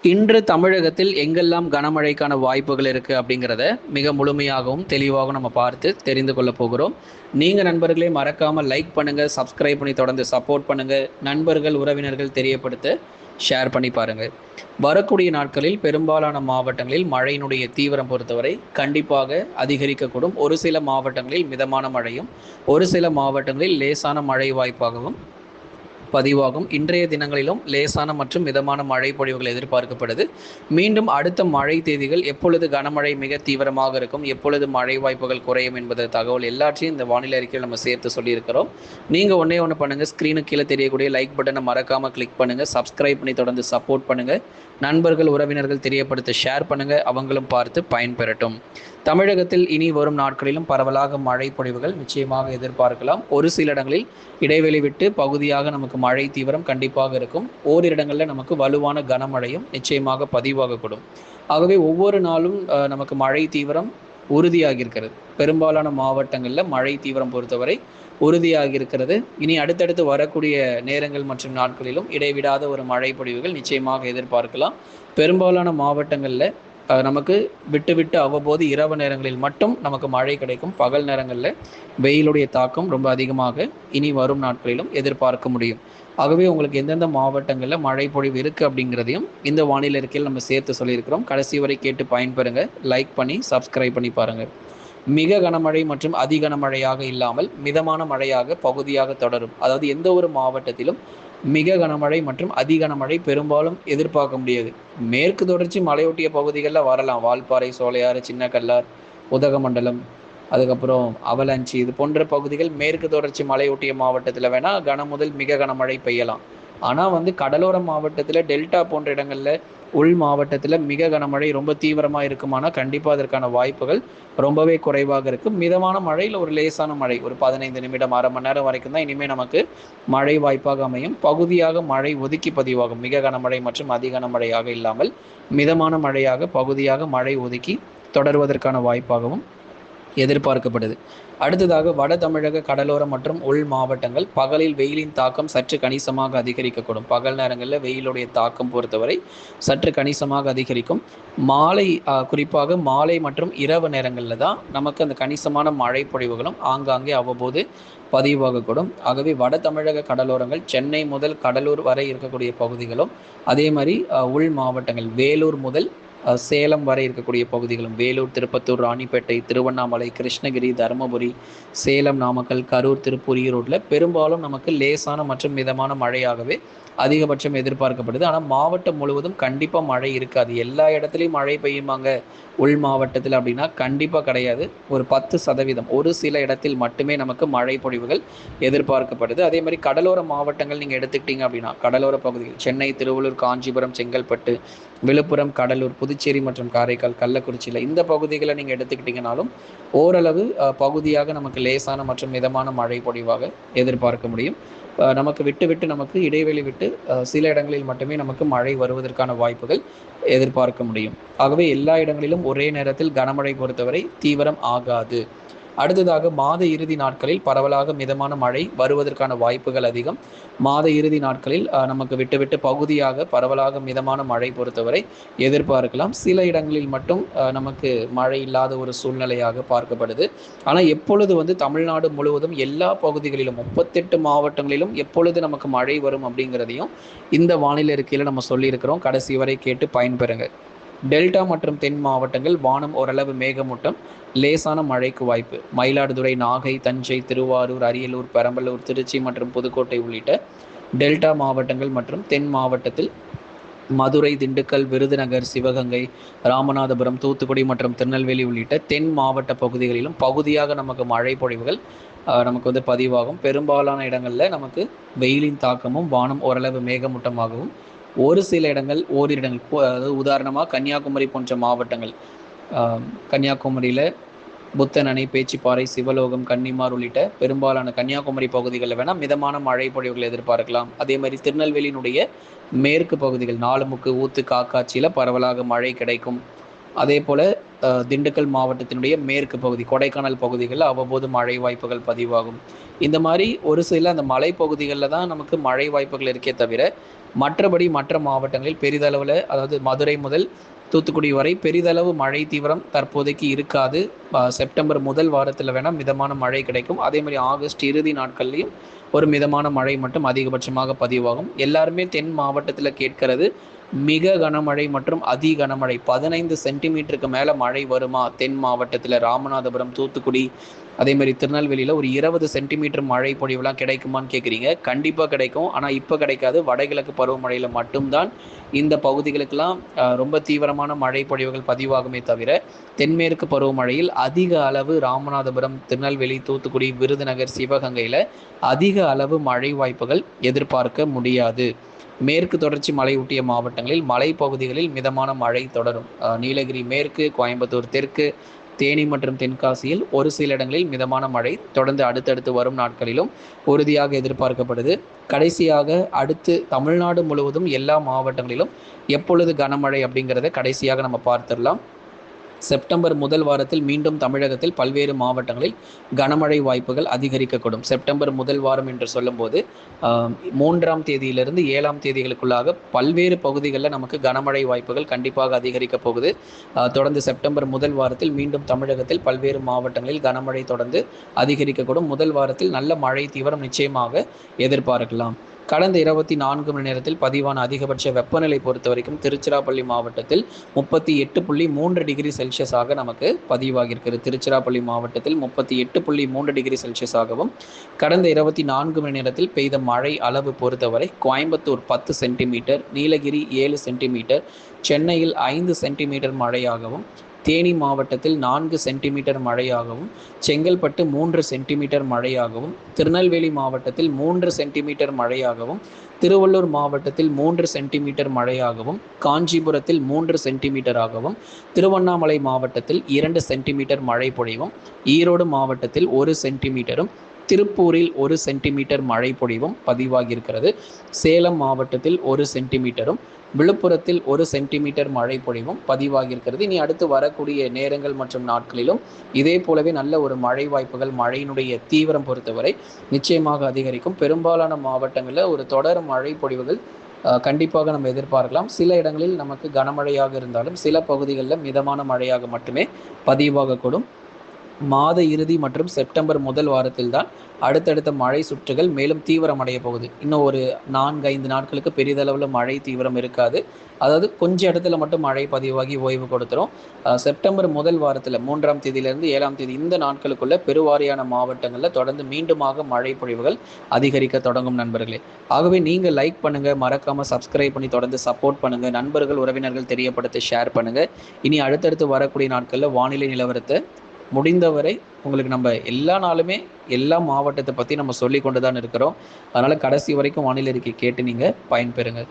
இன்று தமிழகத்தில் எங்கெல்லாம் கனமழைக்கான வாய்ப்புகள் இருக்குது அப்படிங்கிறத மிக முழுமையாகவும் தெளிவாகவும் நம்ம பார்த்து தெரிந்து கொள்ள போகிறோம். நீங்கள் நண்பர்களே மறக்காமல் லைக் பண்ணுங்கள், சப்ஸ்கிரைப் பண்ணி தொடர்ந்து சப்போர்ட் பண்ணுங்கள். நண்பர்கள் உறவினர்கள் தெரியப்படுத்த ஷேர் பண்ணி பாருங்கள். வரக்கூடிய நாட்களில் பெரும்பாலான மாவட்டங்களில் மழையினுடைய தீவிரம் பொறுத்தவரை கண்டிப்பாக அதிகரிக்கக்கூடும். ஒரு சில மாவட்டங்களில் மிதமான மழையும், ஒரு சில மாவட்டங்களில் லேசான மழை வாய்ப்பாகவும் பதிவாகும். இன்றைய தினங்களிலும் லேசான மற்றும் மிதமான மழை பொழிவுகள் எதிர்பார்க்கப்படுது. மீண்டும் அடுத்த மழை தேதிகள், எப்பொழுது கனமழை மிக தீவிரமாக இருக்கும், எப்பொழுது மழை வாய்ப்புகள் குறையும் என்பது தகவல் எல்லாத்தையும் இந்த வானிலை அறிக்கையில் நம்ம சேர்த்து சொல்லியிருக்கிறோம். நீங்கள் ஒன்றே ஒன்று பண்ணுங்கள், ஸ்க்ரீனுக்கு கீழே தெரியக்கூடிய லைக் பட்டனை மறக்காமல் கிளிக் பண்ணுங்கள், சப்ஸ்கிரைப் பண்ணி தொடர்ந்து சப்போர்ட் பண்ணுங்கள். நண்பர்கள் உறவினர்கள் தெரியப்படுத்த ஷேர் பண்ணுங்கள், அவங்களும் பார்த்து பயன்பெறட்டும். தமிழகத்தில் இனி வரும் நாட்களிலும் பரவலாக மழை பொழிவுகள் நிச்சயமாக எதிர்பார்க்கலாம். ஒரு சில இடங்களில் இடைவெளி விட்டு பகுதியாக நமக்கு மழை தீவிரம் கண்டிப்பாக இருக்கும். ஓரிரு இடங்களில் நமக்கு வலுவான கனமழையும் நிச்சயமாக பதிவாகக்கூடும். ஆகவே ஒவ்வொரு நாளும் நமக்கு மழை தீவிரம் உறுதியாகி இருக்கிறது. பெரும்பாலான மாவட்டங்களில் மழை தீவிரம் பொறுத்தவரை உறுதியாகி இருக்கிறது. இனி அடுத்தடுத்து வரக்கூடிய நேரங்கள் மற்றும் நாட்களிலும் இடைவிடாத ஒரு மழை பொழிவுகள் நிச்சயமாக எதிர்பார்க்கலாம். பெரும்பாலான மாவட்டங்களில் நமக்கு விட்டு விட்டு அவ்வப்போது இரவு நேரங்களில் மட்டும் நமக்கு மழை கிடைக்கும். பகல் நேரங்களில் வெயிலுடைய தாக்கம் ரொம்ப அதிகமாக இனி வரும் நாட்களிலும் எதிர்பார்க்க முடியும். ஆகவே உங்களுக்கு எந்தெந்த மாவட்டங்களில் மழை பொழிவு இருக்குது அப்படிங்கிறதையும் இந்த வானிலை அறிக்கையில் நம்ம சேர்த்து சொல்லியிருக்கிறோம். கடைசி வரை கேட்டு பயன்பெறுங்க. லைக் பண்ணி சப்ஸ்கிரைப் பண்ணி பாருங்கள். மிக கனமழை மற்றும் அதி கனமழையாக இல்லாமல் மிதமான மழையாக பகுதியாக தொடரும். அதாவது எந்த ஒரு மாவட்டத்திலும் மிக கனமழை மற்றும் அதி கனமழை பெரும்பாலும் எதிர்பார்க்க முடியாது. மேற்கு தொடர்ச்சி மலையொட்டிய பகுதிகளில் வரலாம். வால்பாறை, சோலையாறு, சின்ன கல்லார், உதகமண்டலம், அதுக்கப்புறம் அவலாஞ்சி, இது போன்ற பகுதிகள் மேற்கு தொடர்ச்சி மலையொட்டிய மாவட்டத்தில் வேணால் கன முதல் மிக கனமழை பெய்யலாம். ஆனால் கடலோர மாவட்டத்தில், டெல்டா போன்ற இடங்களில், உள் மாவட்டத்தில் மிக கனமழை ரொம்ப தீவிரமாக இருக்குமானால் கண்டிப்பாக அதற்கான வாய்ப்புகள் ரொம்பவே குறைவாக இருக்கும். மிதமான மழையில் ஒரு லேசான மழை, ஒரு 15 நிமிடம், அரை மணி நேரம் வரைக்கும் தான் இனிமேல் நமக்கு மழை வாய்ப்பாக அமையும். பகுதியாக மழை ஒதுக்கி பதிவாகும். மிக கனமழை மற்றும் அதி கனமழையாக இல்லாமல் மிதமான மழையாக பகுதியாக மழை ஒதுக்கி தொடர்வதற்கான வாய்ப்பாகவும் எதிர்பார்க்கப்படுது. அடுத்ததாக வட தமிழக கடலோர மற்றும் உள் மாவட்டங்கள் பகலில் வெயிலின் தாக்கம் சற்று கணிசமாக அதிகரிக்கக்கூடும். பகல் நேரங்களில் வெயிலுடைய தாக்கம் பொறுத்தவரை சற்று கணிசமாக அதிகரிக்கும். மாலை, குறிப்பாக மாலை மற்றும் இரவு நேரங்களில் தான் நமக்கு அந்த கணிசமான மழை பொழிவுகளும் ஆங்காங்கே அவ்வப்போது பதிவாகக்கூடும். ஆகவே வட தமிழக கடலோரங்கள், சென்னை முதல் கடலூர் வரை இருக்கக்கூடிய பகுதிகளும், அதே மாதிரி உள் மாவட்டங்கள் வேலூர் முதல் சேலம் வரை இருக்கக்கூடிய பகுதிகளும், வேலூர், திருப்பத்தூர், ராணிப்பேட்டை, திருவண்ணாமலை, கிருஷ்ணகிரி, தருமபுரி, சேலம், நாமக்கல், கரூர், திருப்பூர், ஈரோட்டில் பெரும்பாலும் நமக்கு லேசான மற்றும் மிதமான மழையாகவே அதிகபட்சம் எதிர்பார்க்கப்படுது. ஆனால் மாவட்டம் முழுவதும் கண்டிப்பாக மழை இருக்காது. எல்லா இடத்துலையும் மழை பெய்யுமாங்க உள் மாவட்டத்தில் அப்படின்னா கண்டிப்பாக கிடையாது. ஒரு 10% ஒரு சில இடத்தில் மட்டுமே நமக்கு மழை பொழிவுகள் எதிர்பார்க்கப்படுது. அதே மாதிரி கடலோர மாவட்டங்கள் நீங்கள் எடுத்துக்கிட்டீங்க அப்படின்னா, கடலோர பகுதிகள் சென்னை, திருவள்ளூர், காஞ்சிபுரம், செங்கல்பட்டு, விழுப்புரம், கடலூர், புதுச்சேரி மற்றும் காரைக்கால், கள்ளக்குறிச்சியில் இந்த பகுதிகளை நீங்கள் எடுத்துக்கிட்டிங்கனாலும் ஓரளவு பகுதியாக நமக்கு லேசான மற்றும் மிதமான மழை பொழிவாக எதிர்பார்க்க முடியும். நமக்கு விட்டு விட்டு நமக்கு இடைவெளி விட்டு சில இடங்களில் மட்டுமே நமக்கு மழை வருவதற்கான வாய்ப்புகள் எதிர்பார்க்க முடியும். ஆகவே எல்லா இடங்களிலும் ஒரே நேரத்தில் கனமழை பொறுத்தவரை தீவிரம் ஆகாது. அடுத்ததாக மாத இறுதி நாட்களில் பரவலாக மிதமான மழை வருவதற்கான வாய்ப்புகள் அதிகம். மாத இறுதி நாட்களில் நமக்கு விட்டு விட்டு பகுதியாக பரவலாக மிதமான மழை பொறுத்தவரை எதிர்பார்க்கலாம். சில இடங்களில் மட்டும் நமக்கு மழை இல்லாத ஒரு சூழ்நிலையாக பார்க்கப்படுது. ஆனால் எப்பொழுது தமிழ்நாடு முழுவதும் எல்லா பகுதிகளிலும் 38 மாவட்டங்களிலும் எப்பொழுது நமக்கு மழை வரும் அப்படிங்கிறதையும் இந்த வானிலை அறிக்கையில் நம்ம சொல்லியிருக்கிறோம். கடைசி வரை கேட்டு பயன்பெறுங்க. டெல்டா மற்றும் தென் மாவட்டங்கள் வானம் ஓரளவு மேகமூட்டம், லேசான மழைக்கு வாய்ப்பு. மயிலாடுதுறை, நாகை, தஞ்சை, திருவாரூர், அரியலூர், பெரம்பலூர், திருச்சி மற்றும் புதுக்கோட்டை உள்ளிட்ட டெல்டா மாவட்டங்கள் மற்றும் தென் மாவட்டத்தில் மதுரை, திண்டுக்கல், விருதுநகர், சிவகங்கை, ராமநாதபுரம், தூத்துக்குடி மற்றும் திருநெல்வேலி உள்ளிட்ட தென் மாவட்ட பகுதிகளிலும் பகுதியாக நமக்கு மழை பொழிவுகள் நமக்கு பதிவாகும். பெரும்பாலான இடங்களில் நமக்கு வெயிலின் தாக்கமும் வானம் ஓரளவு மேகமூட்டமாகவும், ஒரு சில இடங்கள் ஓரிரு இடங்கள், அதாவது உதாரணமாக கன்னியாகுமரி போன்ற மாவட்டங்கள், கன்னியாகுமரியில் புத்தன் அணை, பேச்சிப்பாறை, சிவலோகம், கன்னிமார் உள்ளிட்ட பெரும்பாலான கன்னியாகுமரி பகுதிகளில் வேணால் மிதமான மழை பொழிவுகள் எதிர்பார்க்கலாம். அதே மாதிரி திருநெல்வேலியினுடைய மேற்கு பகுதிகள், நாலுமுக்கு, ஊத்து, காக்காட்சியில் பரவலாக மழை கிடைக்கும். அதே போல் திண்டுக்கல் மாவட்டத்தினுடைய மேற்கு பகுதி கொடைக்கானல் பகுதிகளில் அவ்வப்போது மழை வாய்ப்புகள் பதிவாகும். இந்த மாதிரி ஒரு சில அந்த மலை பகுதிகளில் தான் நமக்கு மழை வாய்ப்புகள் இருக்கே தவிர மற்றபடி மற்ற மாவட்டங்களில் பெரிதளவில், அதாவது மதுரை முதல் தூத்துக்குடி வரை பெரிதளவு மழை தீவிரம் தற்போதைக்கு இருக்காது. செப்டம்பர் முதல் வாரத்தில் வேணால் மிதமான மழை கிடைக்கும். அதே மாதிரி ஆகஸ்ட் இறுதி நாட்கள்லையும் ஒரு மிதமான மழை மட்டும் அதிகபட்சமாக பதிவாகும். எல்லாருமே தென் மாவட்டத்தில் கேட்கிறது மிக கனமழை மற்றும் அதி கனமழை 15 சென்டிமீட்டருக்கு மேலே மழை வருமா தென் மாவட்டத்தில், ராமநாதபுரம், தூத்துக்குடி, அதே மாதிரி திருநெல்வேலியில் ஒரு 20 சென்டிமீட்டர் மழை பொழிவுலாம் கிடைக்குமான்னு கேட்குறீங்க. கண்டிப்பாக கிடைக்கும். ஆனால் இப்போ கிடைக்காது. வடகிழக்கு பருவமழையில் மட்டும்தான் இந்த பகுதிகளுக்கெல்லாம் ரொம்ப தீவிரமான மழை பொழிவுகள் பதிவாகுமே தவிர தென்மேற்கு பருவமழையில் அதிக அளவு ராமநாதபுரம், திருநெல்வேலி, தூத்துக்குடி, விருதுநகர், சிவகங்கையில் அதிக அளவு மழை வாய்ப்புகள் எதிர்பார்க்க முடியாது. மேற்கு தொடர்ச்சி மலையொட்டிய மாவட்டங்களில் மலைப்பகுதிகளில் மிதமான மழை தொடரும். நீலகிரி மேற்கு, கோயம்புத்தூர் தெற்கு, தேனி மற்றும் தென்காசியில் ஒரு சில இடங்களில் மிதமான மழை தொடர்ந்து அடுத்தடுத்து வரும் நாட்களிலும் உறுதியாக எதிர்பார்க்கப்படுது. கடைசியாக அடுத்து தமிழ்நாடு முழுவதும் எல்லா மாவட்டங்களிலும் எப்பொழுது கனமழை அப்படிங்கிறத கடைசியாக நம்ம பார்த்துடலாம். செப்டம்பர் முதல் வாரத்தில் மீண்டும் தமிழகத்தில் பல்வேறு மாவட்டங்களில் கனமழை வாய்ப்புகள் அதிகரிக்கக்கூடும். செப்டம்பர் முதல் வாரம் என்று சொல்லும்போது 3ஆம் தேதியிலிருந்து 7ஆம் தேதிகளுக்குள்ளாக பல்வேறு பகுதிகளில் நமக்கு கனமழை வாய்ப்புகள் கண்டிப்பாக அதிகரிக்க போகுது. தொடர்ந்து செப்டம்பர் முதல் வாரத்தில் மீண்டும் தமிழகத்தில் பல்வேறு மாவட்டங்களில் கனமழை தொடர்ந்து அதிகரிக்கக்கூடும். முதல் வாரத்தில் நல்ல மழை தீவிரம் நிச்சயமாக எதிர்பார்க்கலாம். கடந்த 24 மணி நேரத்தில் பதிவான அதிகபட்ச வெப்பநிலை பொறுத்த வரைக்கும் திருச்சிராப்பள்ளி மாவட்டத்தில் 38.3 டிகிரி செல்சியஸாக நமக்கு பதிவாகியிருக்கிறது. திருச்சிராப்பள்ளி மாவட்டத்தில் 38.3 டிகிரி செல்சியஸாகவும், கடந்த 24 மணி நேரத்தில் பெய்த மழை அளவு பொறுத்தவரை கோயம்புத்தூர் 10 சென்டிமீட்டர், நீலகிரி 7 சென்டிமீட்டர், சென்னையில் 5 சென்டிமீட்டர் மழையாகவும், தேனி மாவட்டத்தில் 4 சென்டிமீட்டர் மழையாகவும், செங்கல்பட்டு 3 சென்டிமீட்டர் மழையாகவும், திருநெல்வேலி மாவட்டத்தில் 3 சென்டிமீட்டர் மழையாகவும், திருவள்ளூர் மாவட்டத்தில் 3 சென்டிமீட்டர் மழையாகவும், காஞ்சிபுரத்தில் 3 சென்டிமீட்டராகவும், திருவண்ணாமலை மாவட்டத்தில் 2 சென்டிமீட்டர் மழை பொழிவும், ஈரோடு மாவட்டத்தில் 1 சென்டிமீட்டரும், திருப்பூரில் 1 சென்டிமீட்டர் மழை பொழிவும் பதிவாகியிருக்கிறது. சேலம் மாவட்டத்தில் 1 சென்டிமீட்டரும், விழுப்புரத்தில் 1 சென்டிமீட்டர் மழை பொழிவும் பதிவாகியிருக்கிறது. இனி அடுத்து வரக்கூடிய நேரங்கள் மற்றும் நாட்களிலும் இதே போலவே நல்ல ஒரு மழை வாய்ப்புகள், மழையினுடைய தீவிரம் பொறுத்தவரை நிச்சயமாக அதிகரிக்கும். பெரும்பாலான மாவட்டங்களில் ஒரு தொடர் மழை பொழிவுகள் கண்டிப்பாக நம்ம எதிர்பார்க்கலாம். சில இடங்களில் நமக்கு கனமழையாக இருந்தாலும் சில பகுதிகளில் மிதமான மழையாக மட்டுமே பதிவாகக்கூடும். மாத இறுதி மற்றும் செப்டம்பர் முதல் வாரத்தில் தான் அடுத்தடுத்த மழை சுற்றுகள் மேலும் தீவிரமடைய போகுது. இன்னும் ஒரு 4-5 நாட்களுக்கு பெரிதளவில் மழை தீவிரம் இருக்காது. அதாவது கொஞ்சம் இடத்துல மட்டும் மழை பதிவாகி ஓய்வு கொடுத்துரும். செப்டம்பர் முதல் வாரத்தில் 3ஆம் தேதியிலிருந்து 7ஆம் தேதி இந்த நாட்களுக்குள்ள பெருவாரியான மாவட்டங்களில் தொடர்ந்து மீண்டுமாக மழை பொழிவுகள் அதிகரிக்க தொடங்கும் நண்பர்களே. ஆகவே நீங்கள் லைக் பண்ணுங்க, மறக்காம சப்ஸ்கிரைப் பண்ணி தொடர்ந்து சப்போர்ட் பண்ணுங்க, நண்பர்கள் உறவினர்கள் தெரியப்படுத்த ஷேர் பண்ணுங்க. இனி அடுத்தடுத்து வரக்கூடிய நாட்களில் வானிலை நிலவரத்தை முடிந்தவரை உங்களுக்கு நம்ம எல்லா நாளுமே எல்லா மாவட்டத்தை பற்றி நம்ம சொல்லி கொண்டு தான் இருக்கிறோம். அதனால் கடைசி வரைக்கும் வானிலை அறிக்கை கேட்டு நீங்கள் பயன்பெறுங்க.